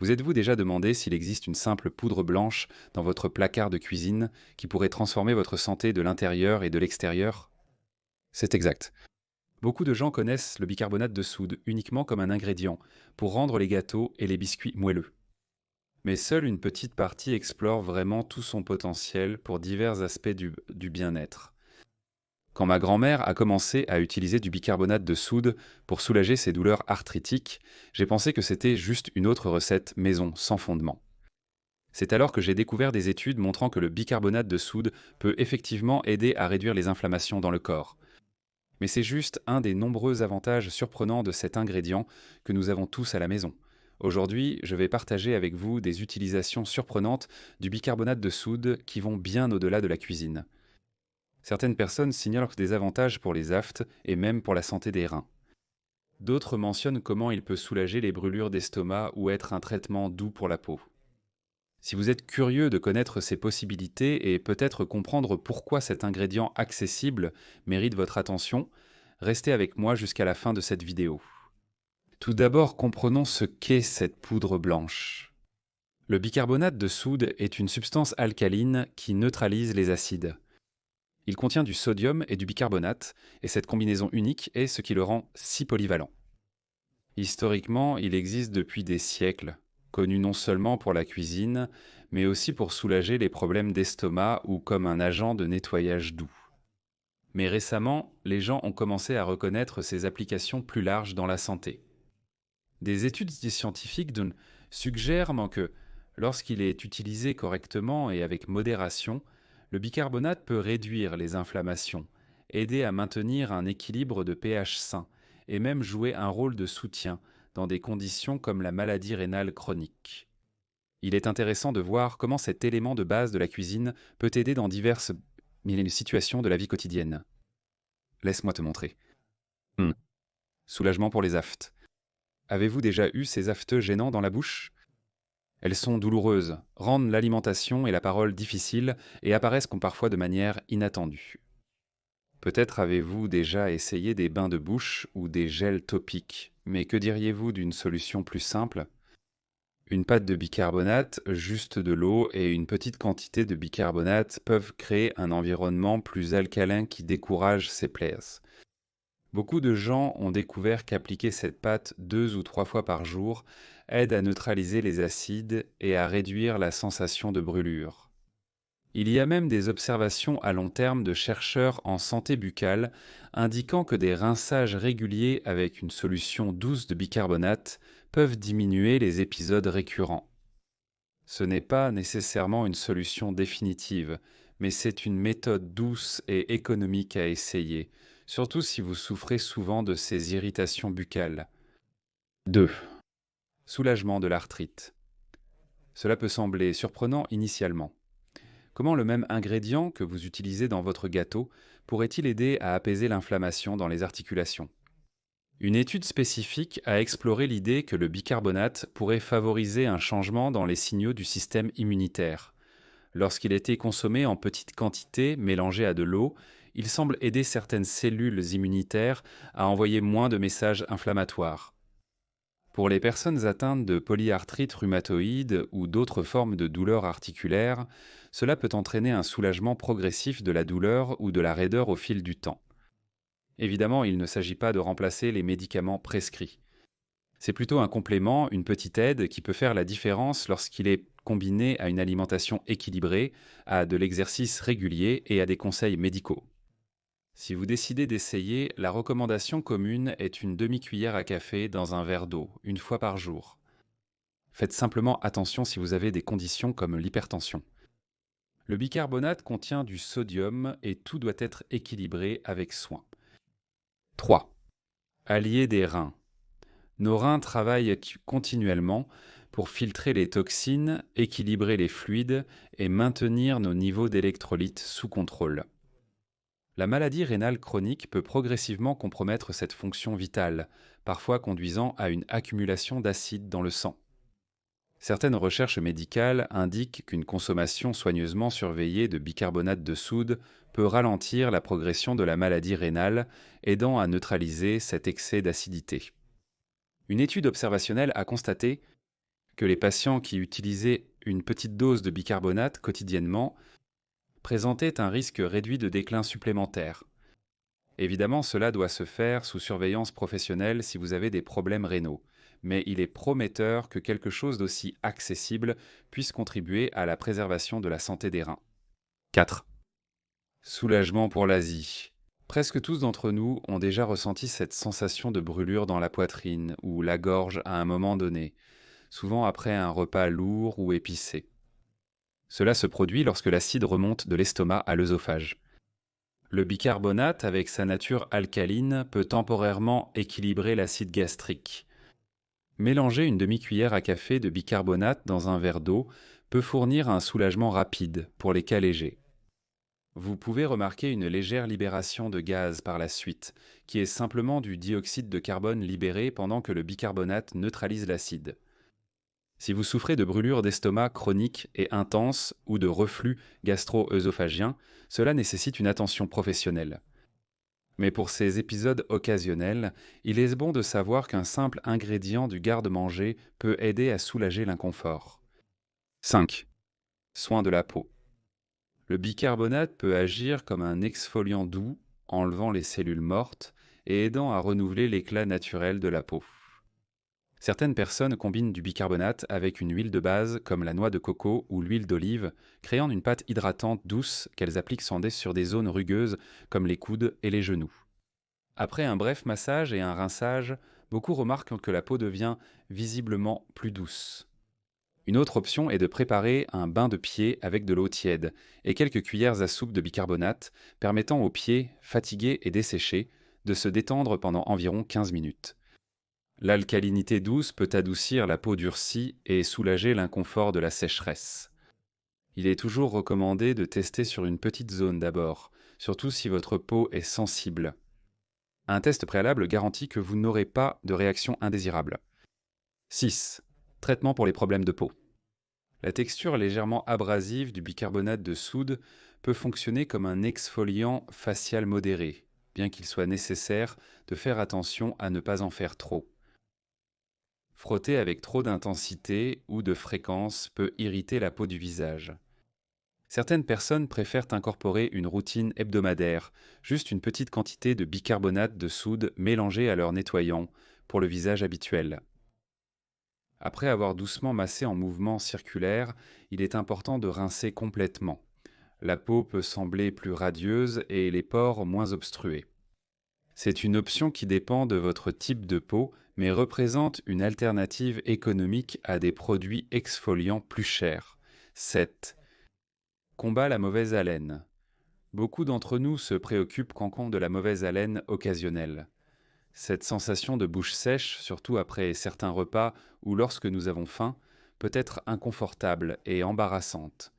Vous êtes-vous déjà demandé s'il existe une simple poudre blanche dans votre placard de cuisine qui pourrait transformer votre santé de l'intérieur et de l'extérieur? C'est exact. Beaucoup de gens connaissent le bicarbonate de soude uniquement comme un ingrédient pour rendre les gâteaux et les biscuits moelleux. Mais seule une petite partie explore vraiment tout son potentiel pour divers aspects du bien-être. Quand ma grand-mère a commencé à utiliser du bicarbonate de soude pour soulager ses douleurs arthritiques, j'ai pensé que c'était juste une autre recette maison sans fondement. C'est alors que j'ai découvert des études montrant que le bicarbonate de soude peut effectivement aider à réduire les inflammations dans le corps. Mais c'est juste un des nombreux avantages surprenants de cet ingrédient que nous avons tous à la maison. Aujourd'hui, je vais partager avec vous des utilisations surprenantes du bicarbonate de soude qui vont bien au-delà de la cuisine. Certaines personnes signalent des avantages pour les aftes et même pour la santé des reins. D'autres mentionnent comment il peut soulager les brûlures d'estomac ou être un traitement doux pour la peau. Si vous êtes curieux de connaître ces possibilités et peut-être comprendre pourquoi cet ingrédient accessible mérite votre attention, restez avec moi jusqu'à la fin de cette vidéo. Tout d'abord, comprenons ce qu'est cette poudre blanche. Le bicarbonate de soude est une substance alcaline qui neutralise les acides. Il contient du sodium et du bicarbonate, et cette combinaison unique est ce qui le rend si polyvalent. Historiquement, il existe depuis des siècles, connu non seulement pour la cuisine, mais aussi pour soulager les problèmes d'estomac ou comme un agent de nettoyage doux. Mais récemment, les gens ont commencé à reconnaître ses applications plus larges dans la santé. Des études scientifiques suggèrent que, lorsqu'il est utilisé correctement et avec modération, le bicarbonate peut réduire les inflammations, aider à maintenir un équilibre de pH sain et même jouer un rôle de soutien dans des conditions comme la maladie rénale chronique. Il est intéressant de voir comment cet élément de base de la cuisine peut aider dans diverses situations de la vie quotidienne. Laisse-moi te montrer. Soulagement pour les aftes. Avez-vous déjà eu ces afteux gênants dans la bouche ? Elles sont douloureuses, rendent l'alimentation et la parole difficiles et apparaissent parfois de manière inattendue. Peut-être avez-vous déjà essayé des bains de bouche ou des gels topiques, mais que diriez-vous d'une solution plus simple ? Une pâte de bicarbonate, juste de l'eau et une petite quantité de bicarbonate peuvent créer un environnement plus alcalin qui décourage ces plaies. Beaucoup de gens ont découvert qu'appliquer cette pâte 2 ou 3 fois par jour aide à neutraliser les acides et à réduire la sensation de brûlure. Il y a même des observations à long terme de chercheurs en santé buccale indiquant que des rinçages réguliers avec une solution douce de bicarbonate peuvent diminuer les épisodes récurrents. Ce n'est pas nécessairement une solution définitive, mais c'est une méthode douce et économique à essayer, surtout si vous souffrez souvent de ces irritations buccales. 2. Soulagement de l'arthrite. Cela peut sembler surprenant initialement. Comment le même ingrédient que vous utilisez dans votre gâteau pourrait-il aider à apaiser l'inflammation dans les articulations ? Une étude spécifique a exploré l'idée que le bicarbonate pourrait favoriser un changement dans les signaux du système immunitaire. Lorsqu'il était consommé en petite quantité mélangé à de l'eau, il semble aider certaines cellules immunitaires à envoyer moins de messages inflammatoires. Pour les personnes atteintes de polyarthrite rhumatoïde ou d'autres formes de douleurs articulaires, cela peut entraîner un soulagement progressif de la douleur ou de la raideur au fil du temps. Évidemment, il ne s'agit pas de remplacer les médicaments prescrits. C'est plutôt un complément, une petite aide qui peut faire la différence lorsqu'il est combiné à une alimentation équilibrée, à de l'exercice régulier et à des conseils médicaux. Si vous décidez d'essayer, la recommandation commune est une demi-cuillère à café dans un verre d'eau, une fois par jour. Faites simplement attention si vous avez des conditions comme l'hypertension. Le bicarbonate contient du sodium et tout doit être équilibré avec soin. 3. Allier des reins. Nos reins travaillent continuellement pour filtrer les toxines, équilibrer les fluides et maintenir nos niveaux d'électrolytes sous contrôle. La maladie rénale chronique peut progressivement compromettre cette fonction vitale, parfois conduisant à une accumulation d'acide dans le sang. Certaines recherches médicales indiquent qu'une consommation soigneusement surveillée de bicarbonate de soude peut ralentir la progression de la maladie rénale, aidant à neutraliser cet excès d'acidité. Une étude observationnelle a constaté que les patients qui utilisaient une petite dose de bicarbonate quotidiennement présentaient un risque réduit de déclin supplémentaire. Évidemment, cela doit se faire sous surveillance professionnelle si vous avez des problèmes rénaux, mais il est prometteur que quelque chose d'aussi accessible puisse contribuer à la préservation de la santé des reins. 4. Soulagement pour l'Asie. Presque tous d'entre nous ont déjà ressenti cette sensation de brûlure dans la poitrine ou la gorge à un moment donné, souvent après un repas lourd ou épicé. Cela se produit lorsque l'acide remonte de l'estomac à l'œsophage. Le bicarbonate, avec sa nature alcaline, peut temporairement équilibrer l'acide gastrique. Mélanger une demi-cuillère à café de bicarbonate dans un verre d'eau peut fournir un soulagement rapide pour les cas légers. Vous pouvez remarquer une légère libération de gaz par la suite, qui est simplement du dioxyde de carbone libéré pendant que le bicarbonate neutralise l'acide. Si vous souffrez de brûlures d'estomac chroniques et intenses ou de reflux gastro-œsophagien, cela nécessite une attention professionnelle. Mais pour ces épisodes occasionnels, il est bon de savoir qu'un simple ingrédient du garde-manger peut aider à soulager l'inconfort. 5. Soin de la peau. Le bicarbonate peut agir comme un exfoliant doux, enlevant les cellules mortes et aidant à renouveler l'éclat naturel de la peau. Certaines personnes combinent du bicarbonate avec une huile de base comme la noix de coco ou l'huile d'olive, créant une pâte hydratante douce qu'elles appliquent sur des zones rugueuses comme les coudes et les genoux. Après un bref massage et un rinçage, beaucoup remarquent que la peau devient visiblement plus douce. Une autre option est de préparer un bain de pied avec de l'eau tiède et quelques cuillères à soupe de bicarbonate, permettant aux pieds, fatigués et desséchés, de se détendre pendant environ 15 minutes. L'alcalinité douce peut adoucir la peau durcie et soulager l'inconfort de la sécheresse. Il est toujours recommandé de tester sur une petite zone d'abord, surtout si votre peau est sensible. Un test préalable garantit que vous n'aurez pas de réaction indésirable. 6. Traitement pour les problèmes de peau. La texture légèrement abrasive du bicarbonate de soude peut fonctionner comme un exfoliant facial modéré, bien qu'il soit nécessaire de faire attention à ne pas en faire trop. Frotter avec trop d'intensité ou de fréquence peut irriter la peau du visage. Certaines personnes préfèrent incorporer une routine hebdomadaire, juste une petite quantité de bicarbonate de soude mélangé à leur nettoyant pour le visage habituel. Après avoir doucement massé en mouvement circulaire, il est important de rincer complètement. La peau peut sembler plus radieuse et les pores moins obstrués. C'est une option qui dépend de votre type de peau, mais représente une alternative économique à des produits exfoliants plus chers. 7. Combat la mauvaise haleine. Beaucoup d'entre nous se préoccupent qu'en compte de la mauvaise haleine occasionnelle. Cette sensation de bouche sèche, surtout après certains repas ou lorsque nous avons faim, peut être inconfortable et embarrassante.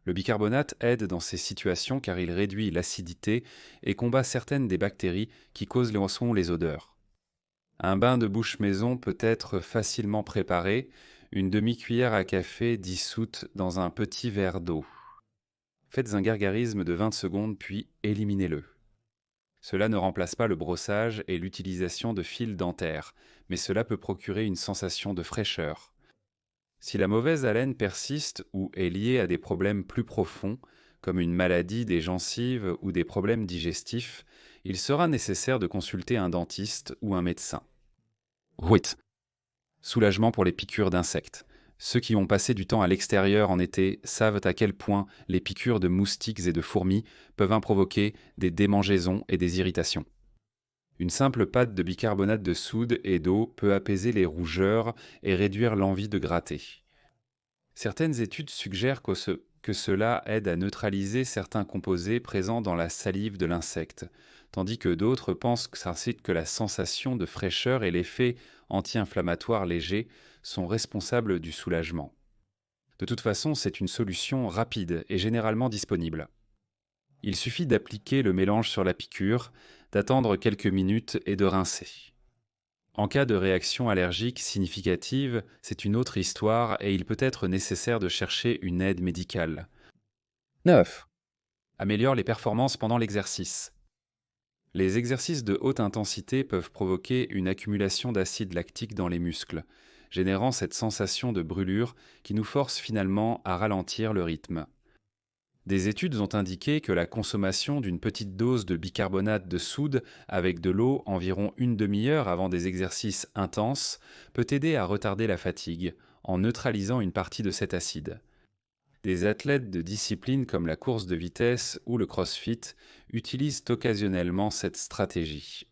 Le bicarbonate aide dans ces situations car il réduit l'acidité et combat certaines des bactéries qui causent les odeurs. Un bain de bouche maison peut être facilement préparé, une demi-cuillère à café dissoute dans un petit verre d'eau. Faites un gargarisme de 20 secondes puis éliminez-le. Cela ne remplace pas le brossage et l'utilisation de fils dentaires, mais cela peut procurer une sensation de fraîcheur. Si la mauvaise haleine persiste ou est liée à des problèmes plus profonds, comme une maladie des gencives ou des problèmes digestifs, il sera nécessaire de consulter un dentiste ou un médecin. 8. Soulagement pour les piqûres d'insectes. Ceux qui ont passé du temps à l'extérieur en été savent à quel point les piqûres de moustiques et de fourmis peuvent provoquer des démangeaisons et des irritations. Une simple pâte de bicarbonate de soude et d'eau peut apaiser les rougeurs et réduire l'envie de gratter. Certaines études suggèrent que cela aide à neutraliser certains composés présents dans la salive de l'insecte, tandis que d'autres pensent que la sensation de fraîcheur et l'effet anti-inflammatoire léger sont responsables du soulagement. De toute façon, c'est une solution rapide et généralement disponible. Il suffit d'appliquer le mélange sur la piqûre, d'attendre quelques minutes et de rincer. En cas de réaction allergique significative, c'est une autre histoire et il peut être nécessaire de chercher une aide médicale. 9. Améliore les performances pendant l'exercice. Les exercices de haute intensité peuvent provoquer une accumulation d'acide lactique dans les muscles, générant cette sensation de brûlure qui nous force finalement à ralentir le rythme. Des études ont indiqué que la consommation d'une petite dose de bicarbonate de soude avec de l'eau environ une demi-heure avant des exercices intenses peut aider à retarder la fatigue en neutralisant une partie de cet acide. Des athlètes de disciplines comme la course de vitesse ou le crossfit utilisent occasionnellement cette stratégie.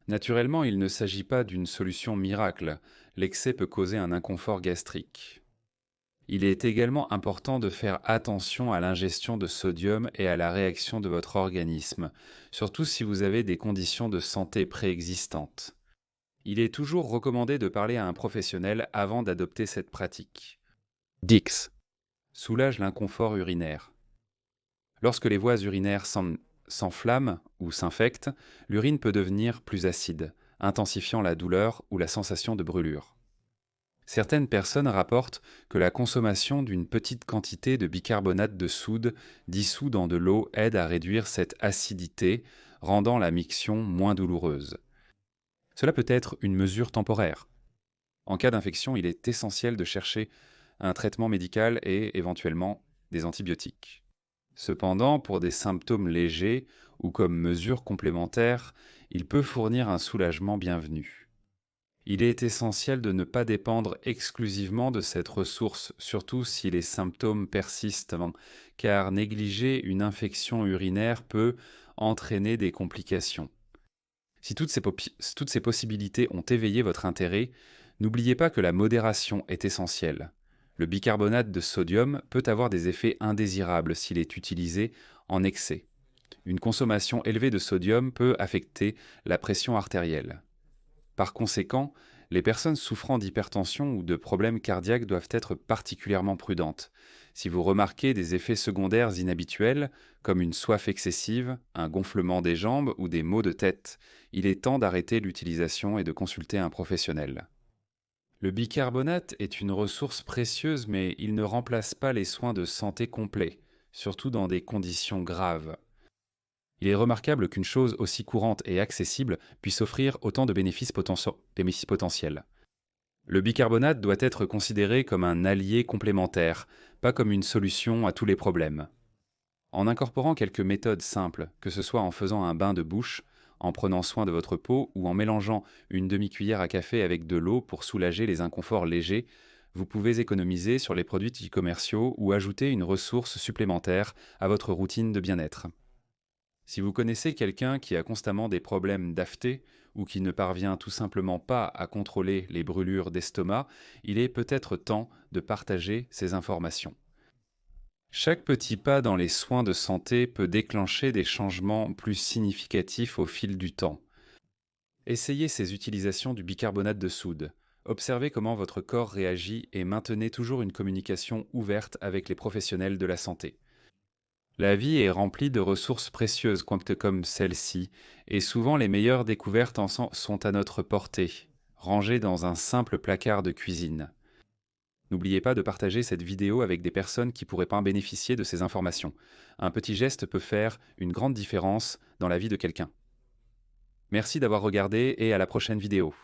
Naturellement, il ne s'agit pas d'une solution miracle, l'excès peut causer un inconfort gastrique. Il est également important de faire attention à l'ingestion de sodium et à la réaction de votre organisme, surtout si vous avez des conditions de santé préexistantes. Il est toujours recommandé de parler à un professionnel avant d'adopter cette pratique. Dix. Soulage l'inconfort urinaire. Lorsque les voies urinaires s'enflamment ou s'infectent, l'urine peut devenir plus acide, intensifiant la douleur ou la sensation de brûlure. Certaines personnes rapportent que la consommation d'une petite quantité de bicarbonate de soude dissous dans de l'eau aide à réduire cette acidité, rendant la miction moins douloureuse. Cela peut être une mesure temporaire. En cas d'infection, il est essentiel de chercher un traitement médical et éventuellement des antibiotiques. Cependant, pour des symptômes légers ou comme mesure complémentaire, il peut fournir un soulagement bienvenu. Il est essentiel de ne pas dépendre exclusivement de cette ressource, surtout si les symptômes persistent, car négliger une infection urinaire peut entraîner des complications. Si toutes ces possibilités ont éveillé votre intérêt, n'oubliez pas que la modération est essentielle. Le bicarbonate de sodium peut avoir des effets indésirables s'il est utilisé en excès. Une consommation élevée de sodium peut affecter la pression artérielle. Par conséquent, les personnes souffrant d'hypertension ou de problèmes cardiaques doivent être particulièrement prudentes. Si vous remarquez des effets secondaires inhabituels, comme une soif excessive, un gonflement des jambes ou des maux de tête, il est temps d'arrêter l'utilisation et de consulter un professionnel. Le bicarbonate est une ressource précieuse, mais il ne remplace pas les soins de santé complets, surtout dans des conditions graves. Il est remarquable qu'une chose aussi courante et accessible puisse offrir autant de bénéfices potentiels. Le bicarbonate doit être considéré comme un allié complémentaire, pas comme une solution à tous les problèmes. En incorporant quelques méthodes simples, que ce soit en faisant un bain de bouche, en prenant soin de votre peau ou en mélangeant une demi-cuillère à café avec de l'eau pour soulager les inconforts légers, vous pouvez économiser sur les produits commerciaux ou ajouter une ressource supplémentaire à votre routine de bien-être. Si vous connaissez quelqu'un qui a constamment des problèmes d'aphthé ou qui ne parvient tout simplement pas à contrôler les brûlures d'estomac, il est peut-être temps de partager ces informations. Chaque petit pas dans les soins de santé peut déclencher des changements plus significatifs au fil du temps. Essayez ces utilisations du bicarbonate de soude. Observez comment votre corps réagit et maintenez toujours une communication ouverte avec les professionnels de la santé. La vie est remplie de ressources précieuses comme celle-ci, et souvent les meilleures découvertes sont à notre portée, rangées dans un simple placard de cuisine. N'oubliez pas de partager cette vidéo avec des personnes qui pourraient pas bénéficier de ces informations. Un petit geste peut faire une grande différence dans la vie de quelqu'un. Merci d'avoir regardé et à la prochaine vidéo.